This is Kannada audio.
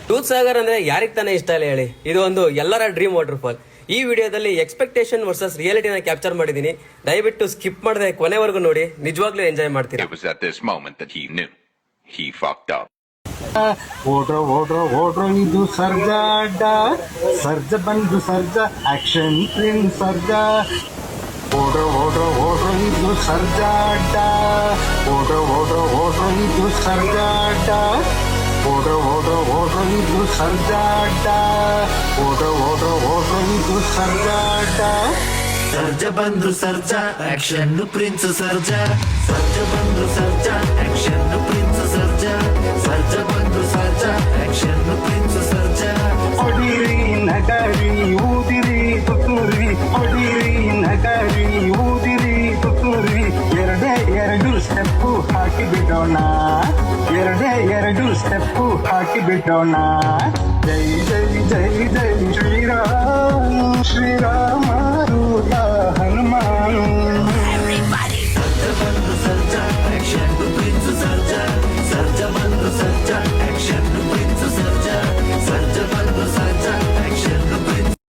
ದೂದ್ ಸಾಗರ್ ಅಂದ್ರೆ ಯಾರಿಗ್ ತಾನೇ ಇಷ್ಟ ಇಲ್ಲ ಹೇಳಿ. ಇದು ಒಂದು ಎಲ್ಲರ ಡ್ರೀಮ್ ವಾಟರ್ ಫಾಲ್. ಈ ವಿಡಿಯೋದಲ್ಲಿ ಎಕ್ಸ್ಪೆಕ್ಟೇಷನ್ ವರ್ಸಸ್ ರಿಯಾಲಿಟಿನ ಕ್ಯಾಪ್ಚರ್ ಮಾಡಿದೀನಿ. ದಯವಿಟ್ಟು ಸ್ಕಿಪ್ ಮಾಡದೆ ಕೊನೆವರೆಗೂ ನೋಡಿ, ನಿಜವಾಗ್ಲೂ ಎಂಜಾಯ್ ಮಾಡ್ತೀರಾ. It was at this moment that he knew he fucked up. ಓಡ್ರೋ ಇದು ಸರ್ಜಾ ಅಡ್ಡ, ಸರ್ಜ ಬಂದು ಸರ್ಜಾ ಆಕ್ಷನ್ ಪ್ರಿನ್ಸ್ ಸರ್ಜಾ. ಓಡ್ರೋ ಇದು ಸರ್ಜಾ ಅಡ್ಡ, ಓಡ್ರೋ ಇದು ಸರ್ಜಾ ಅಡ್ಡ, ಓಡ್ರೋ ಇದು ಸರ್ಜಾ ಅಡ್ಡ, ಓಡ್ರೋ ಇದು ಸರ್ಜಾ ಅಡ್ಡ. ಸರ್ಜ ಬಂದು ಸರ್ಜಾ ಆಕ್ಷನ್ ಪ್ರಿನ್ಸ್ ಸರ್ಜಾ, ಸರ್ಜ ಬಂದು ಸರ್ಜಾ ಆಕ್ಷನ್ ಪ್ರಿನ್ಸ್ ಸರ್ಜಾ, ಸರ್ಜ ಬಂದು ಸರ್ಜಾ ಆಕ್ಷನ್ ಪ್ರಿನ್ಸ್ ಸರ್ಜಾ. ಹೊಡಿರಿ ನಗರಿ ಊದಿರಿ ತುತ್ತೂರಿ, ಹೊಡಿರಿ ನಗರಿ ಊದಿರಿ ತುತ್ತೂರಿ. ಎರಡು ಸ್ಟೆಪ್ಪು ಹಾಕಿ ಬಿಡೋಣ, ಎರಡು ಸ್ಟೆಪ್ಪು ಹಾಕಿ ಬಿಡೋಣ. ಜೈ ಜೈ ಜೈ ಜೈ ಶ್ರೀರಾಮ್ ಶ್ರೀರಾಮ್.